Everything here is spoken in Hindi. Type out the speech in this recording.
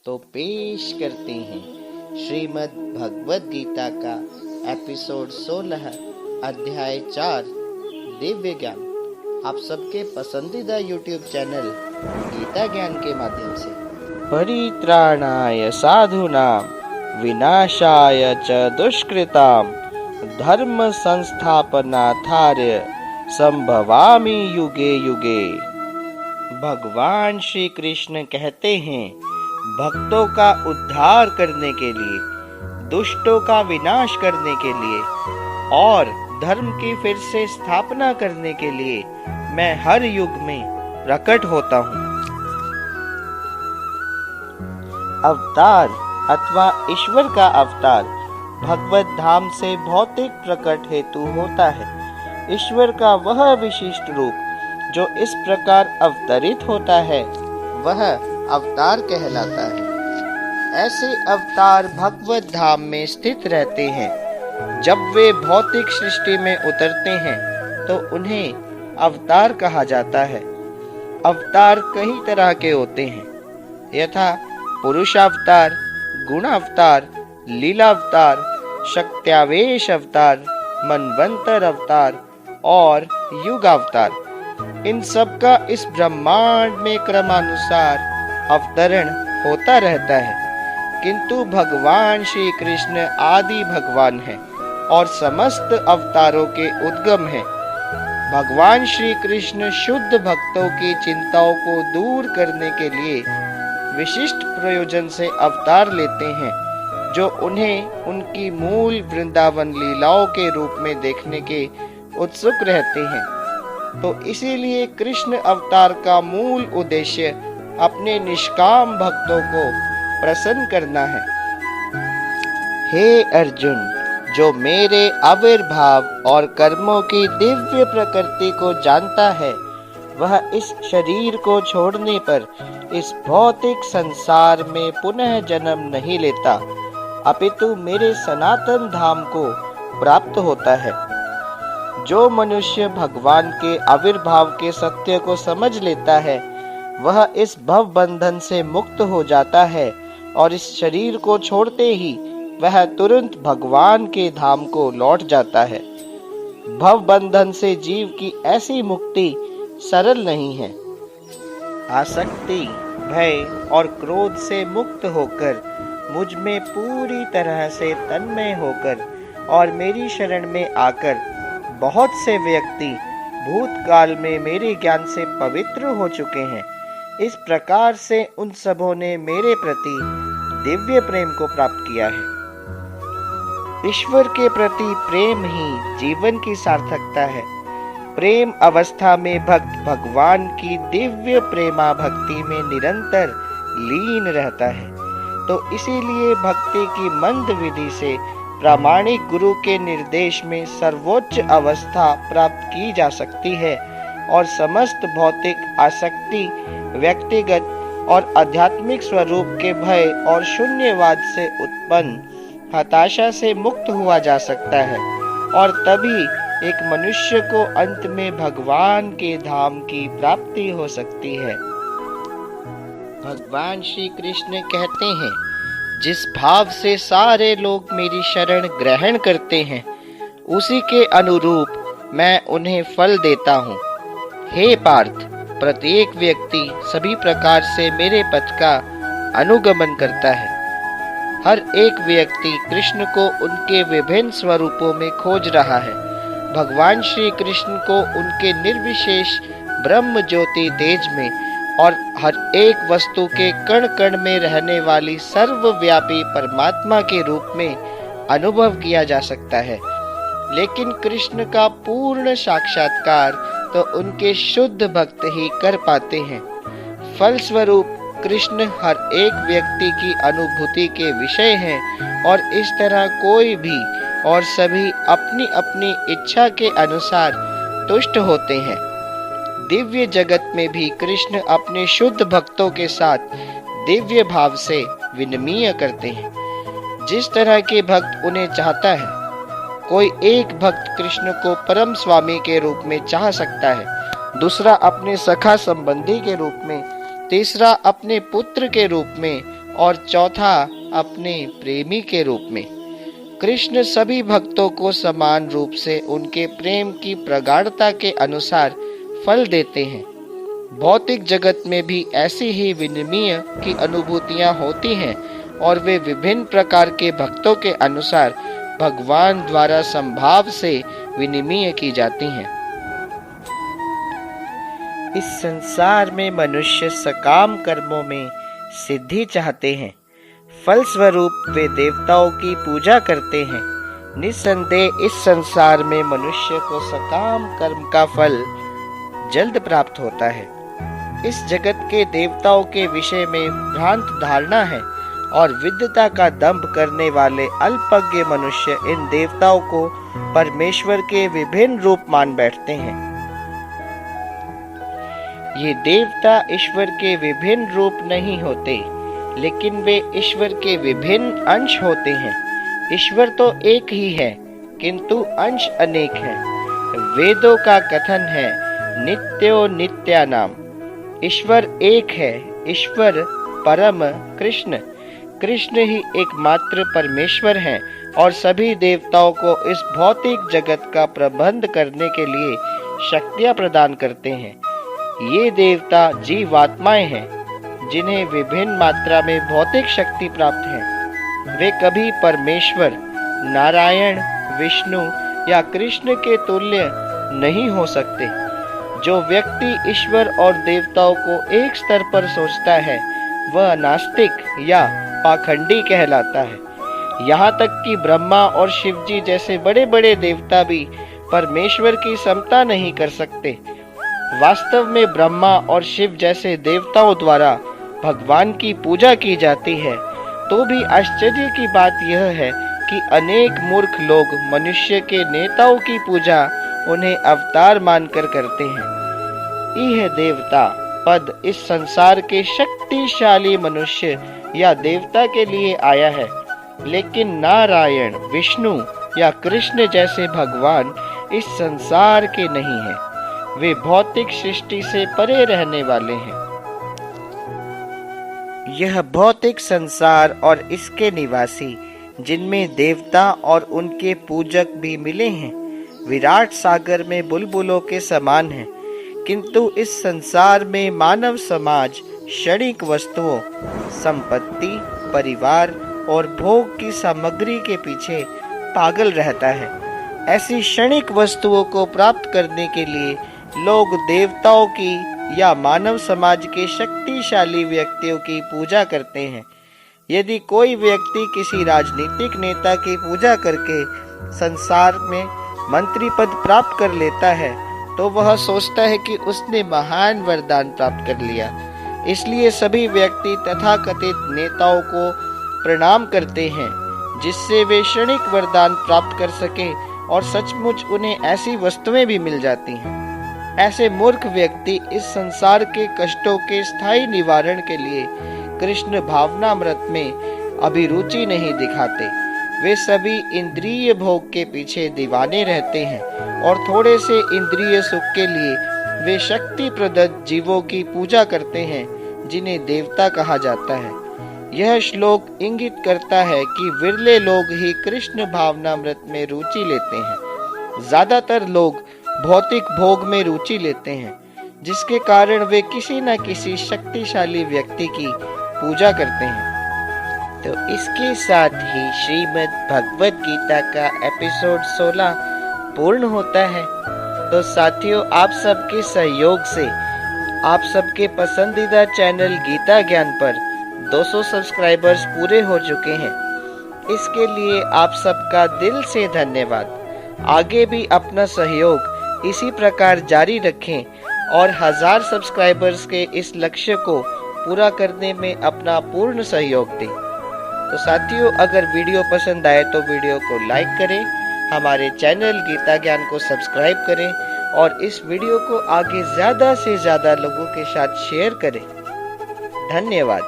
तो पेश करते हैं श्रीमद् भगवद गीता का एपिसोड 16 अध्याय 4 दिव्य ज्ञान, आप सबके पसंदीदा YouTube चैनल गीता ज्ञान के माध्यम से। परित्राणाय साधूनां विनाशाय च दुष्कृतां धर्म संस्थापनार्थाय संभवामि युगे युगे। भगवान श्री कृष्ण कहते हैं, भक्तों का उद्धार करने के लिए, दुष्टों का विनाश करने के लिए और धर्म की फिर से स्थापना करने के लिए मैं हर युग में प्रकट होता हूँ। अवतार अथवा ईश्वर का अवतार भगवत धाम से भौतिक प्रकट हेतु होता है। ईश्वर का वह विशिष्ट रूप जो इस प्रकार अवतरित होता है वह अवतार कहलाता है। ऐसे अवतार भगवत धाम में स्थित रहते हैं। जब वे भौतिक सृष्टि में उतरते हैं तो उन्हें अवतार कहा जाता है। अवतार कई तरह के होते हैं, यथा पुरुष अवतार, गुण अवतार, लीला अवतार, शक्त्यावेश अवतार, मनवंतर अवतार और युग अवतार। इन सब का इस ब्रह्मांड में क्रमानुसार अवतरण होता रहता है, किंतु भगवान श्री कृष्ण आदि भगवान हैं और समस्त अवतारों के उद्गम हैं। भगवान श्री कृष्ण शुद्ध भक्तों की चिंताओं को दूर करने के लिए विशिष्ट प्रयोजन से अवतार लेते हैं, जो उन्हें उनकी मूल वृंदावन लीलाओं के रूप में देखने के उत्सुक रहते हैं। तो इसीलिए कृष्ण अवतार का मूल उद्देश्य अपने निष्काम भक्तों को प्रसन्न करना है। हे अर्जुन, जो मेरे आविर्भाव और कर्मों की दिव्य प्रकृति को जानता है, वह इस शरीर को छोड़ने पर इस भौतिक संसार में पुनः जन्म नहीं लेता, अपितु मेरे सनातन धाम को प्राप्त होता है। जो मनुष्य भगवान के आविर्भाव के सत्य को समझ लेता है, वह इस भव बंधन से मुक्त हो जाता है और इस शरीर को छोड़ते ही वह तुरंत भगवान के धाम को लौट जाता है। भव बंधन से जीव की ऐसी मुक्ति सरल नहीं है। आसक्ति, भय और क्रोध से मुक्त होकर मुझ में पूरी तरह से तन्मय होकर और मेरी शरण में आकर बहुत से व्यक्ति भूतकाल में मेरे ज्ञान से पवित्र हो चुके हैं। इस प्रकार से उन सबों ने मेरे प्रति दिव्य प्रेम को प्राप्त किया है। ईश्वर के प्रति प्रेम ही जीवन की सार्थकता है। प्रेम अवस्था में भक्त भगवान की दिव्य प्रेमा भक्ति में निरंतर लीन रहता है। तो इसीलिए भक्ति की मंद विधि से प्रामाणिक गुरु के निर्देश में सर्वोच्च अवस्था प्राप्त की जा सकती है और समस्त भौतिक आसक्ति, व्यक्तिगत और आध्यात्मिक स्वरूप के भय और शून्यवाद से उत्पन्न हताशा से मुक्त हुआ जा सकता है, और तभी एक मनुष्य को अंत में भगवान के धाम की प्राप्ति हो सकती है। भगवान श्री कृष्ण कहते हैं, जिस भाव से सारे लोग मेरी शरण ग्रहण करते हैं, उसी के अनुरूप मैं उन्हें फल देता हूँ। हे पार्थ, प्रत्येक व्यक्ति सभी प्रकार से मेरे पथ का अनुगमन करता है। हर एक व्यक्ति कृष्ण को उनके विभिन्न स्वरूपों में खोज रहा है। भगवान श्री कृष्ण को उनके निर्विशेष ब्रह्म ज्योति तेज में और हर एक वस्तु के कण कण में रहने वाली सर्वव्यापी परमात्मा के रूप में अनुभव किया जा सकता है, लेकिन कृष्ण का पूर्ण साक्षात्कार तो उनके शुद्ध भक्त ही कर पाते हैं। फलस्वरूप कृष्ण हर एक व्यक्ति की अनुभूति के विषय हैं और इस तरह कोई भी और सभी अपनी अपनी इच्छा के अनुसार तुष्ट होते हैं। दिव्य जगत में भी कृष्ण अपने शुद्ध भक्तों के साथ दिव्य भाव से विनिमय करते हैं। जिस तरह के भक्त उन्हें चाहता है, कोई एक भक्त कृष्ण को परम स्वामी के रूप में चाह सकता है, दूसरा अपने सखा संबंधी के रूप में, तीसरा अपने पुत्र के रूप में और चौथा अपने प्रेमी के रूप में। कृष्ण सभी भक्तों को समान रूप से उनके प्रेम की प्रगाढ़ता के अनुसार फल देते हैं। भौतिक जगत में भी ऐसी ही विनिमय की अनुभूतियां होती हैं और वे विभिन्न प्रकार के भक्तों के अनुसार भगवान द्वारा संभाव से विनिमय की जाती हैं। इस संसार में मनुष्य सकाम कर्मों में सिद्धि चाहते हैं, फलस्वरूप वे देवताओं की पूजा करते हैं। निस्संदेह इस संसार में मनुष्य को सकाम कर्म का फल जल्द प्राप्त होता है। इस जगत के देवताओं के विषय में भ्रांत धारणा है और विद्वता का दंभ करने वाले अल्पज्ञ मनुष्य इन देवताओं को परमेश्वर के विभिन्न रूप मान बैठते हैं। ये देवता ईश्वर के विभिन्न रूप नहीं होते, लेकिन वे ईश्वर के विभिन्न अंश होते हैं। ईश्वर तो एक ही है, किंतु अंश अनेक हैं। वेदों का कथन है, नित्यो नित्यानाम। ईश्वर एक है, ईश्वर परम कृष्ण। कृष्ण ही एकमात्र परमेश्वर हैं और सभी देवताओं को इस भौतिक जगत का प्रबंध करने के लिए शक्तियां प्रदान करते हैं। ये देवता जीवात्माएं हैं, जिन्हें विभिन्न मात्रा में भौतिक शक्ति प्राप्त है। वे कभी परमेश्वर, नारायण, विष्णु या कृष्ण के तुल्य नहीं हो सकते। जो व्यक्ति ईश्वर और देवताओं को एक स्तर पर सोचता है, वह नास्तिक या पाखंडी कहलाता है। यहाँ तक कि ब्रह्मा और शिवजी जैसे बड़े बड़े देवता भी परमेश्वर की समता नहीं कर सकते। वास्तव में ब्रह्मा और शिव जैसे देवताओं द्वारा भगवान की पूजा की जाती है, तो भी आश्चर्य की बात यह है कि अनेक मूर्ख लोग मनुष्य के नेताओं की पूजा उन्हें अवतार मानकर करते हैं। यह देवता पद इस संसार के शक्तिशाली मनुष्य या देवता के लिए आया है, लेकिन नारायण, विष्णु या कृष्ण जैसे भगवान इस संसार के नहीं हैं। वे भौतिक सृष्टि से परे रहने वाले हैं। यह भौतिक संसार और इसके निवासी, जिनमें देवता और उनके पूजक भी मिले हैं, विराट सागर में बुलबुलों के समान हैं। किंतु इस संसार में मानव समाज क्षणिक वस्तुओं, संपत्ति, परिवार और भोग की सामग्री के पीछे पागल रहता है। ऐसी क्षणिक वस्तुओं को प्राप्त करने के लिए लोग देवताओं की या मानव समाज के शक्तिशाली व्यक्तियों की पूजा करते हैं। यदि कोई व्यक्ति किसी राजनीतिक नेता की पूजा करके संसार में मंत्री पद प्राप्त कर लेता है, तो वह सोचता है कि उसने महान वरदान प्राप्त कर लिया। इसलिए सभी व्यक्ति तथाकथित नेताओं को प्रणाम करते हैं, जिससे वे क्षणिक वरदान प्राप्त कर सके और सचमुच उन्हें ऐसी वस्तुएं भी मिल जाती हैं। ऐसे मूर्ख व्यक्ति इस संसार के कष्टों के स्थायी निवारण के लिए कृष्ण भावनामृत में अभिरुचि नहीं दिखाते। वे सभी इंद्रिय भोग के पीछे दीवाने रहते हैं और थोड़े से इंद्रिय सुख के लिए वे शक्ति प्रदत्त जीवों की पूजा करते हैं, जिन्हें देवता कहा जाता है। यह श्लोक इंगित करता है कि विरले लोग ही कृष्ण भावनामृत में रुचि लेते हैं। ज्यादातर लोग भौतिक भोग में रुचि लेते हैं, जिसके कारण वे किसी न किसी शक्तिशाली व्यक्ति की पूजा करते हैं। तो इसके साथ ही श्रीमद् भगवद गीता का एपिसोड 16 पूर्ण होता है। तो साथियों, आप सबके सहयोग से आप सबके पसंदीदा चैनल गीता ज्ञान पर 200 सब्सक्राइबर्स पूरे हो चुके हैं। इसके लिए आप सबका दिल से धन्यवाद। आगे भी अपना सहयोग इसी प्रकार जारी रखें और 1000 सब्सक्राइबर्स के इस लक्ष्य को पूरा करने में अपना पूर्ण सहयोग दें। तो साथियों, अगर वीडियो पसंद आए तो वीडियो को लाइक करें, हमारे चैनल गीता ज्ञान को सब्सक्राइब करें और इस वीडियो को आगे ज़्यादा से ज़्यादा लोगों के साथ शेयर करें। धन्यवाद।